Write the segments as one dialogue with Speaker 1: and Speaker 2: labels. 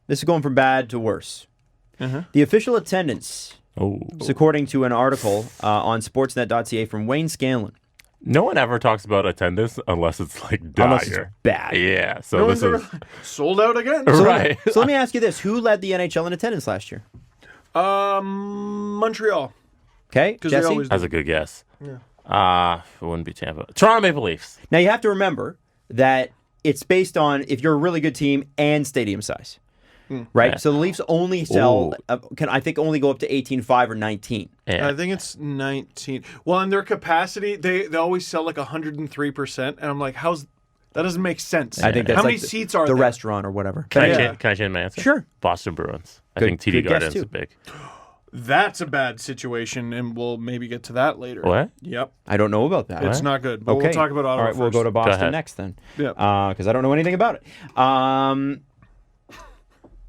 Speaker 1: This is going from bad to worse. The official attendance, is according to an article on sportsnet.ca from Wayne Scanlon.
Speaker 2: No one ever talks about attendance unless it's like dire.
Speaker 1: Unless it's bad.
Speaker 2: Yeah, so this is
Speaker 3: sold out again.
Speaker 2: right.
Speaker 1: So let me ask you this. Who led the NHL in attendance last year?
Speaker 3: Montreal.
Speaker 1: Okay, Jesse?
Speaker 2: That's a good guess. Yeah. It wouldn't be Tampa. Toronto Maple Leafs.
Speaker 1: Now you have to remember that it's based on if you're a really good team and stadium size. Right?
Speaker 2: Yeah.
Speaker 1: So the Leafs only sell, can I think only go up to 18.5 or 19.
Speaker 2: Yeah.
Speaker 3: I think it's 19. Well, in their capacity, they always sell like 103%, and I'm like, that doesn't make sense.
Speaker 1: I think that's
Speaker 3: how
Speaker 1: like
Speaker 3: many seats are
Speaker 1: the
Speaker 3: there?
Speaker 1: restaurant or whatever.
Speaker 2: Can
Speaker 3: Yeah.
Speaker 2: I change my answer?
Speaker 1: Sure.
Speaker 2: Boston Bruins. I
Speaker 1: Good-
Speaker 2: think TD
Speaker 1: good guess,
Speaker 2: Garden's
Speaker 1: too.
Speaker 2: big.
Speaker 3: That's a bad situation, and we'll maybe get to that later.
Speaker 2: What?
Speaker 3: Yep.
Speaker 1: I don't know about that.
Speaker 3: It's not good, but
Speaker 1: Okay.
Speaker 3: we'll talk about Ottawa
Speaker 1: All right, we'll
Speaker 3: first.
Speaker 1: go to Boston
Speaker 2: ahead.
Speaker 1: next then.
Speaker 3: Yeah.
Speaker 1: Because I don't know anything about it.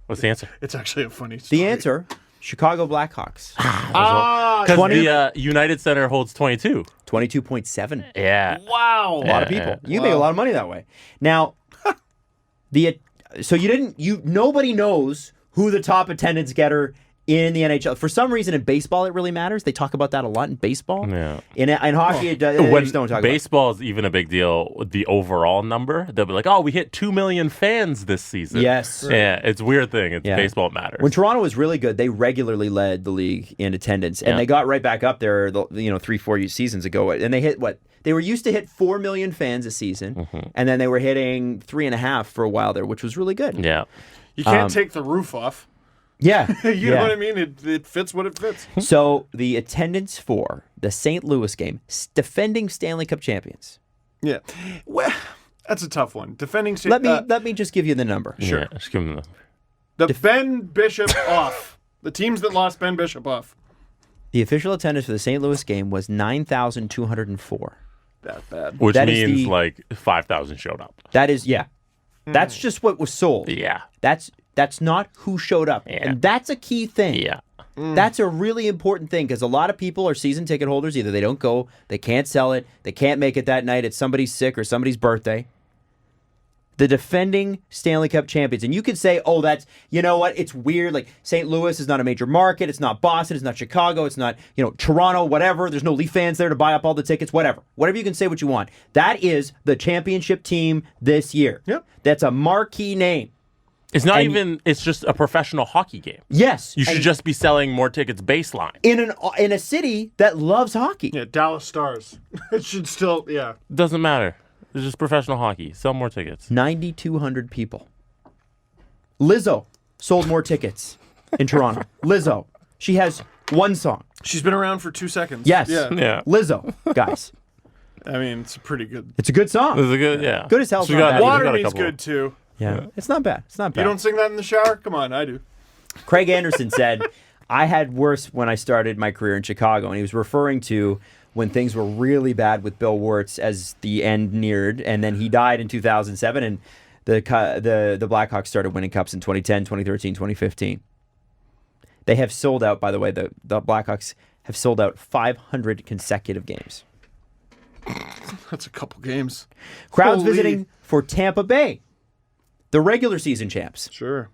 Speaker 2: What's the answer?
Speaker 3: It's actually a funny story.
Speaker 1: The answer, Chicago Blackhawks.
Speaker 2: Because the United Center holds 22.
Speaker 1: 22.7.
Speaker 2: Yeah.
Speaker 3: Wow.
Speaker 1: A lot of people. You make a lot of money that way. Now, nobody knows who the top attendance getter in the NHL. For some reason, in baseball, it really matters. They talk about that a lot in baseball.
Speaker 2: Yeah.
Speaker 1: In hockey, it does.
Speaker 2: When
Speaker 1: Just don't talk
Speaker 2: baseball is even a big deal, the overall number, they'll be like, oh, we hit 2 million fans this season.
Speaker 1: Yes.
Speaker 2: Yeah, it's a weird thing. It's baseball matters.
Speaker 1: When Toronto was really good, they regularly led the league in attendance, and they got right back up there, 3-4 seasons ago, and they hit what? They were used to hit 4 million fans a season, and then they were hitting 3.5 for a while there, which was really good.
Speaker 2: Yeah.
Speaker 3: You can't take the roof off.
Speaker 1: Yeah.
Speaker 3: You know what I mean? It fits what it fits.
Speaker 1: So the attendance for the St. Louis game, defending Stanley Cup champions.
Speaker 3: Yeah. Well, that's a tough one. Defending...
Speaker 1: Let me just give you the number.
Speaker 2: Sure. Yeah, just give them
Speaker 3: The Ben Bishop off. The teams that lost Ben Bishop off.
Speaker 1: The official attendance for the St. Louis game was 9,204.
Speaker 3: That bad.
Speaker 2: Which
Speaker 1: That is
Speaker 2: means
Speaker 1: the-
Speaker 2: like 5,000 showed up.
Speaker 1: That is, That's just what was sold.
Speaker 2: Yeah.
Speaker 1: That's not who showed up.
Speaker 2: Yeah.
Speaker 1: And that's a key thing.
Speaker 2: Yeah.
Speaker 1: That's a really important thing because a lot of people are season ticket holders. Either they don't go, they can't sell it, they can't make it that night, it's somebody's sick or somebody's birthday. The defending Stanley Cup champions. And you could say, oh, that's, you know what, it's weird. Like, St. Louis is not a major market. It's not Boston. It's not Chicago. It's not, Toronto, whatever. There's no Leaf fans there to buy up all the tickets, whatever. Whatever you can say what you want. That is the championship team this year.
Speaker 3: Yep.
Speaker 1: That's a marquee name.
Speaker 2: It's not it's just a professional hockey game.
Speaker 1: Yes.
Speaker 2: You should just be selling more tickets baseline.
Speaker 1: In a city that loves hockey.
Speaker 3: Yeah, Dallas Stars. It should still, yeah.
Speaker 2: Doesn't matter. It's just professional hockey. Sell more tickets.
Speaker 1: 9,200 people. Lizzo sold more tickets in Toronto. Lizzo. She has one song.
Speaker 3: She's been around for 2 seconds.
Speaker 1: Yes.
Speaker 2: Yeah.
Speaker 1: Lizzo, guys.
Speaker 3: I mean, it's a pretty good...
Speaker 1: It's a good song.
Speaker 2: This is a good, yeah.
Speaker 1: Good as hell.
Speaker 2: So
Speaker 1: It's not bad.
Speaker 2: Water
Speaker 3: Water
Speaker 2: a
Speaker 3: means
Speaker 2: couple.
Speaker 3: good, too.
Speaker 1: Yeah. It's not bad. It's not bad.
Speaker 3: You don't sing that in the shower? Come on, I do.
Speaker 1: Craig Anderson said, I had worse when I started my career in Chicago. And he was referring to when things were really bad with Bill Wirtz as the end neared. And then he died in 2007. And the Blackhawks started winning cups in 2010, 2013, 2015. They have sold out, by the way, the Blackhawks have sold out 500 consecutive games.
Speaker 3: That's a couple games.
Speaker 1: Crowds
Speaker 3: Holy.
Speaker 1: visiting for Tampa Bay, the regular season champs,
Speaker 3: Sure.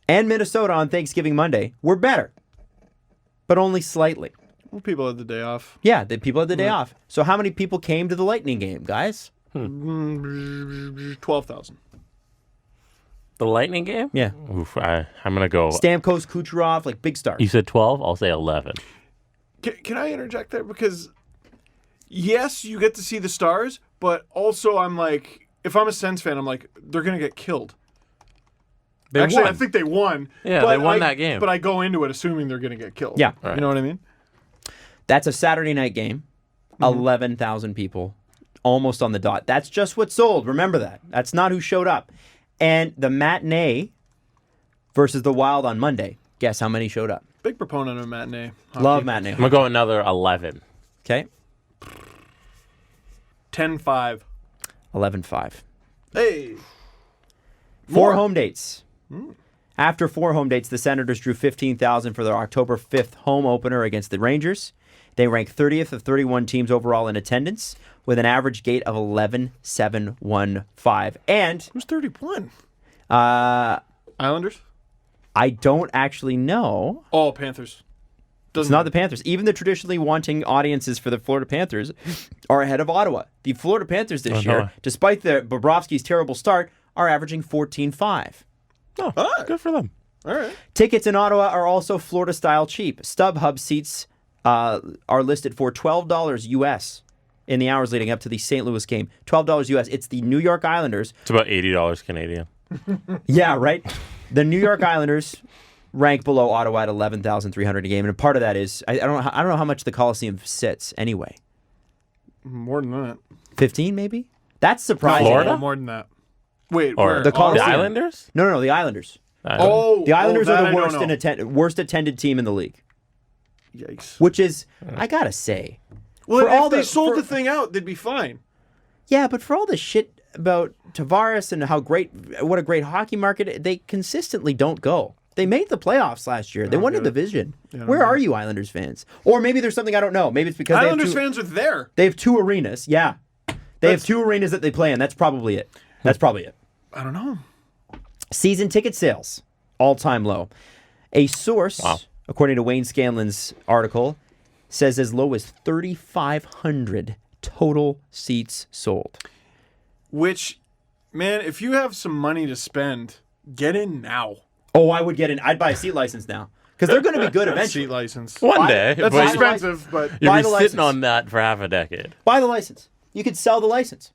Speaker 1: and Minnesota on Thanksgiving Monday were better, but only slightly.
Speaker 3: Well, people had the day off.
Speaker 1: Yeah, the people had the day off. So how many people came to the Lightning game, guys?
Speaker 3: 12,000.
Speaker 2: The Lightning game?
Speaker 1: Yeah.
Speaker 2: Oof, I'm going to go.
Speaker 1: Stamkos, Kucherov, like big stars.
Speaker 2: You said 12? I'll say 11.
Speaker 3: Can I interject there? Because, yes, you get to see the stars, but also I'm like, if I'm a Sens fan, I'm like, they're going to get killed.
Speaker 2: They
Speaker 3: Actually,
Speaker 2: won.
Speaker 3: I think they won.
Speaker 2: Yeah,
Speaker 3: but
Speaker 2: they won that game.
Speaker 3: But I go into it assuming they're going to get killed.
Speaker 1: Yeah.
Speaker 3: You know what I mean?
Speaker 1: That's a Saturday night game. 11,000 people, almost on the dot. That's just what sold. Remember that. That's not who showed up. And the matinee versus the Wild on Monday. Guess how many showed up?
Speaker 3: Big proponent of matinee. hockey.
Speaker 1: Love matinee.
Speaker 2: I'm going to go another 11.
Speaker 1: Okay.
Speaker 3: 10-5.
Speaker 1: 11-5.
Speaker 3: Hey.
Speaker 1: Four
Speaker 3: More.
Speaker 1: home dates. After 4 home dates, the Senators drew 15,000 for their October 5th home opener against the Rangers. They rank 30th of 31 teams overall in attendance with an average gate of 11,715. And
Speaker 3: Who's 31? Islanders?
Speaker 1: I don't actually know.
Speaker 3: Oh, Panthers.
Speaker 1: It's not the Panthers. Even the traditionally wanting audiences for the Florida Panthers are ahead of Ottawa. The Florida Panthers this year, despite Bobrovsky's terrible start, are averaging 14.5.
Speaker 2: Oh, good for them.
Speaker 3: All right.
Speaker 1: Tickets in Ottawa are also Florida-style cheap. StubHub seats are listed for $12 US in the hours leading up to the St. Louis game. $12 US. It's the New York Islanders.
Speaker 2: It's about $80 Canadian.
Speaker 1: Yeah, right? The New York Islanders rank below Ottawa at $11,300 a game, and a part of that is I don't know how much the Coliseum sits anyway.
Speaker 3: More than that.
Speaker 1: 15 maybe? That's surprising.
Speaker 2: Florida?
Speaker 3: More than that. Wait,
Speaker 2: Or
Speaker 3: where?
Speaker 1: The Coliseum.
Speaker 2: the Islanders?
Speaker 1: No, the Islanders.
Speaker 3: The
Speaker 1: Islanders are the
Speaker 3: worst.
Speaker 1: worst attended team in the league,
Speaker 3: Yikes.
Speaker 1: which is I gotta say,
Speaker 3: Well,
Speaker 1: for
Speaker 3: if
Speaker 1: all
Speaker 3: they
Speaker 1: the-
Speaker 3: sold
Speaker 1: for-
Speaker 3: the thing out, they'd be fine.
Speaker 1: yeah, but for all the shit about Tavares and what a great hockey market, they consistently don't go. They made the playoffs last year. They won a division. Where are you, Islanders fans? Or maybe there's something I don't know. Maybe it's because
Speaker 3: Islanders fans are there.
Speaker 1: they have two arenas. Yeah, they have two arenas that they play in. That's probably it.
Speaker 3: I don't know.
Speaker 1: Season ticket sales, all-time low. A source, according to Wayne Scanlon's article, says as low as 3,500 total seats sold.
Speaker 3: Which, man, if you have some money to spend, get in now.
Speaker 1: Oh, I would get in. I'd buy a seat license now because they're going to be good eventually.
Speaker 3: Seat license.
Speaker 2: One day.
Speaker 3: That's
Speaker 2: but
Speaker 3: expensive, but
Speaker 2: you'll
Speaker 1: Buy
Speaker 2: be
Speaker 1: the
Speaker 2: sitting
Speaker 1: license.
Speaker 2: on that for half a decade.
Speaker 1: Buy the license. You could sell the license.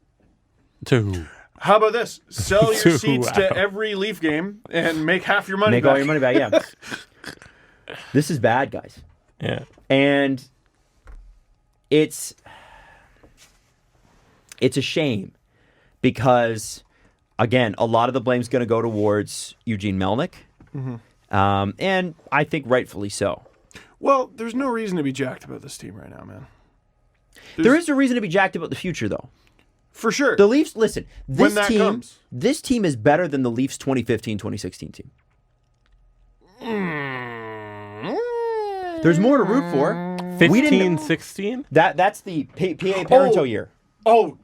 Speaker 2: Two.
Speaker 3: how about this? Sell your
Speaker 2: 2
Speaker 3: seats to
Speaker 2: hours.
Speaker 3: every Leaf game and make half your money
Speaker 1: Make
Speaker 3: back.
Speaker 1: all your money back. Yeah. This is bad, guys.
Speaker 2: Yeah.
Speaker 1: And it's a shame because, again, a lot of the blame's going to go towards Eugene Melnyk. And I think rightfully so.
Speaker 3: Well, there's no reason to be jacked about this team right now, man.
Speaker 1: There is a reason to be jacked about the future, though.
Speaker 3: For sure.
Speaker 1: The Leafs, listen,
Speaker 3: When that comes.
Speaker 1: this team is better than the Leafs 2015-2016 team. There's more to root for.
Speaker 2: 15, 16?
Speaker 1: That's the PA Parenteau year.
Speaker 3: Oh,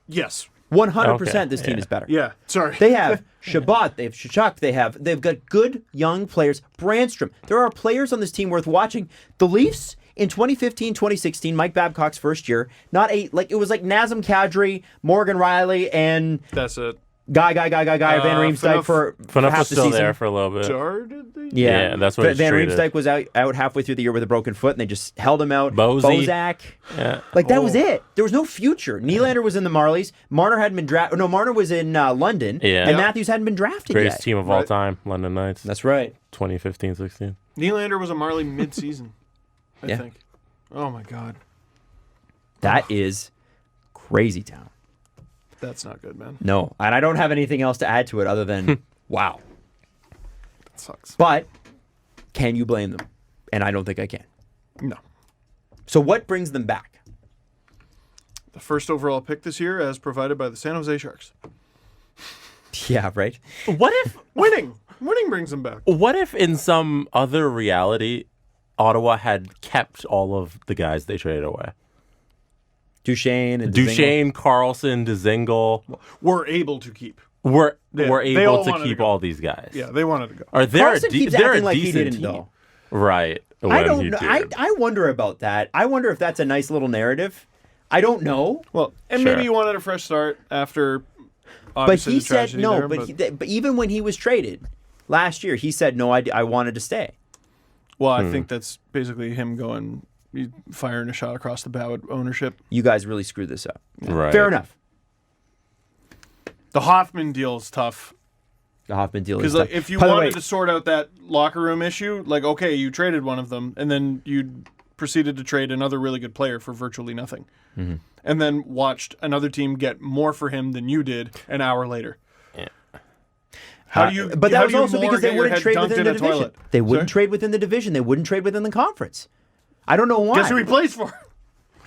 Speaker 3: yes.
Speaker 1: 100% this team is better.
Speaker 3: Yeah. Sorry.
Speaker 1: They have Shabbat, they have Shachuk, they've got good young players. Brandstrom. There are players on this team worth watching. The Leafs in 2015, 2016, Mike Babcock's first year, it was like Nazem Kadri, Morgan Riley, and
Speaker 3: That's it.
Speaker 1: Guy Van Riemsdyk for
Speaker 2: Phaneuf
Speaker 1: half
Speaker 2: was
Speaker 1: the
Speaker 2: still
Speaker 1: season.
Speaker 2: there for a little bit.
Speaker 3: Jar, did they?
Speaker 1: Yeah,
Speaker 2: that's what he's
Speaker 1: Van
Speaker 2: traded.
Speaker 1: Riemsdyk was out halfway through the year with a broken foot, and they just held him out.
Speaker 2: Bosey.
Speaker 1: Bozak.
Speaker 2: Yeah.
Speaker 1: That was it. There was no future. Nylander was in the Marlies. Marner hadn't been drafted. No, Marner was in London.
Speaker 2: Yeah.
Speaker 1: And Matthews hadn't been drafted
Speaker 2: Greatest
Speaker 1: yet.
Speaker 2: team of all
Speaker 3: Right.
Speaker 2: time, London Knights.
Speaker 1: That's right.
Speaker 2: 2015, 16.
Speaker 3: Nylander was a Marley mid-season, I
Speaker 1: Yeah.
Speaker 3: think. Oh, my God.
Speaker 1: That is crazy town.
Speaker 3: That's not good, man.
Speaker 1: No, and I don't have anything else to add to it other than wow.
Speaker 3: That sucks.
Speaker 1: But can you blame them? And I don't think I can.
Speaker 3: No.
Speaker 1: So what brings them back?
Speaker 3: The first overall pick this year, as provided by the San Jose Sharks.
Speaker 1: Yeah, right.
Speaker 2: What if
Speaker 3: Winning brings them back.
Speaker 2: What if in some other reality, Ottawa had kept all of the guys they traded away?
Speaker 1: Duchesne and
Speaker 2: Duchesne, Carlson, Dzingel.
Speaker 3: We're able to keep.
Speaker 2: We're
Speaker 3: they
Speaker 2: able
Speaker 3: all
Speaker 2: to
Speaker 3: wanted to
Speaker 2: keep
Speaker 3: go.
Speaker 2: all these guys.
Speaker 3: Yeah, they wanted to go.
Speaker 2: Are there
Speaker 1: Carlson keeps
Speaker 2: they're
Speaker 1: acting
Speaker 2: a
Speaker 1: like he
Speaker 2: decent
Speaker 1: didn't,
Speaker 2: team.
Speaker 1: though.
Speaker 2: Right.
Speaker 1: I
Speaker 2: when
Speaker 1: don't
Speaker 2: he
Speaker 1: know.
Speaker 2: did.
Speaker 1: I wonder about that. I wonder if that's a nice little narrative. I don't know.
Speaker 3: Well, and
Speaker 2: Sure.
Speaker 3: maybe he wanted a fresh start after.
Speaker 1: But
Speaker 3: Obviously
Speaker 1: he
Speaker 3: the
Speaker 1: said
Speaker 3: tragedy
Speaker 1: no.
Speaker 3: there,
Speaker 1: But even when he was traded last year, he said no. I wanted to stay.
Speaker 3: well, I think that's basically him going, firing a shot across the bow at ownership.
Speaker 1: You guys really screwed this up.
Speaker 2: Right.
Speaker 1: Fair enough.
Speaker 3: The Hoffman deal is tough
Speaker 1: The Hoffman deal is
Speaker 3: because
Speaker 1: tough.
Speaker 3: if you
Speaker 1: By the
Speaker 3: wanted
Speaker 1: way,
Speaker 3: to sort out that locker room issue, like okay, you traded one of them, and then you proceeded to trade another really good player for virtually nothing, and then watched another team get more for him than you did an hour later.
Speaker 2: Yeah.
Speaker 3: How do you?
Speaker 1: But that
Speaker 3: how
Speaker 1: was
Speaker 3: do you
Speaker 1: also
Speaker 3: more
Speaker 1: because they
Speaker 3: get your
Speaker 1: wouldn't
Speaker 3: head
Speaker 1: trade
Speaker 3: dunked
Speaker 1: within
Speaker 3: in
Speaker 1: the
Speaker 3: a
Speaker 1: division.
Speaker 3: toilet?
Speaker 1: They wouldn't
Speaker 3: Sorry?
Speaker 1: trade within the division. They wouldn't trade within the conference. I don't know why.
Speaker 3: Guess who he plays for?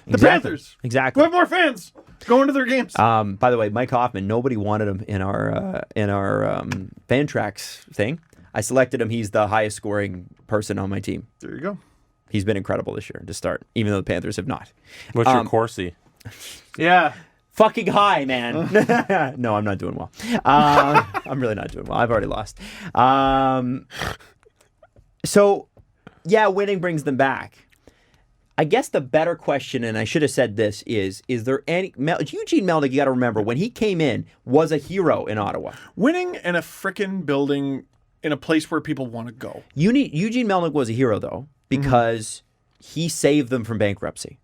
Speaker 3: The
Speaker 1: Exactly.
Speaker 3: Panthers.
Speaker 1: Exactly.
Speaker 3: Who have more fans going to their games.
Speaker 1: By the way, Mike Hoffman, nobody wanted him in our fan tracks thing. I selected him. He's the highest scoring person on my team.
Speaker 3: There you go.
Speaker 1: He's been incredible this year to start, even though the Panthers have not.
Speaker 2: What's your Corsi?
Speaker 3: Yeah.
Speaker 1: fucking high, man. No, I'm not doing well. I'm really not doing well. I've already lost. So, yeah, winning brings them back. I guess the better question, and I should have said this, is there any... Eugene Melnyk, you got to remember, when he came in, was a hero in Ottawa.
Speaker 3: Winning in a frickin' building in a place where people want to go.
Speaker 1: Eugene Melnyk was a hero, though, because he saved them from bankruptcy.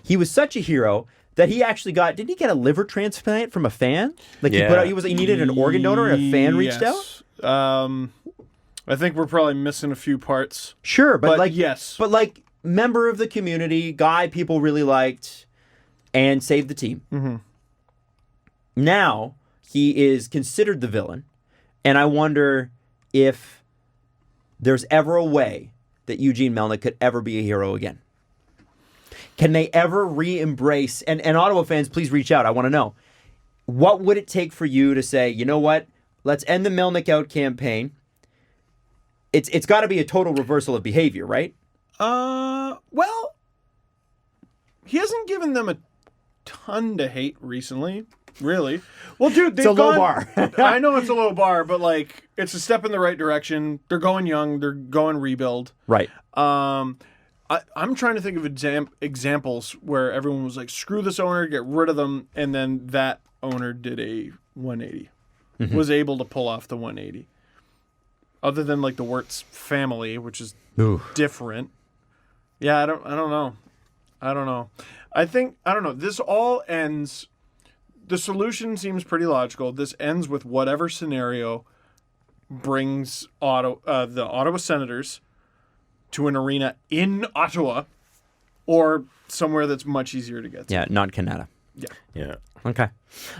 Speaker 1: He was such a hero that he actually got... Didn't he get a liver transplant from a fan? Like
Speaker 2: Yeah.
Speaker 1: he needed an organ donor and a fan reached out?
Speaker 3: I think we're probably missing a few parts.
Speaker 1: Sure, but
Speaker 3: yes.
Speaker 1: But member of the community, guy people really liked, and saved the team. Now he is considered the villain, and I wonder if there's ever a way that Eugene Melnyk could ever be a hero again. Can they ever re-embrace, and Ottawa fans, please reach out. I want to know. What would it take for you to say, you know what, let's end the Melnyk out campaign. It's got to be a total reversal of behavior, right?
Speaker 3: Well, he hasn't given them a ton to hate recently, really. Well, dude, they've
Speaker 1: It's a low bar.
Speaker 3: I know it's a low bar, but it's a step in the right direction. They're going young. They're going rebuild.
Speaker 1: Right.
Speaker 3: I'm trying to think of examples where everyone was like, screw this owner, get rid of them, and then that owner did a 180. Was able to pull off the 180. Other than the Wirtz family, which is different. Yeah, I don't know. I don't know. This all ends. The solution seems pretty logical. This ends with whatever scenario brings the Ottawa Senators to an arena in Ottawa or somewhere that's much easier to get to.
Speaker 1: Yeah, not Canada.
Speaker 3: Yeah.
Speaker 2: Yeah.
Speaker 1: Okay.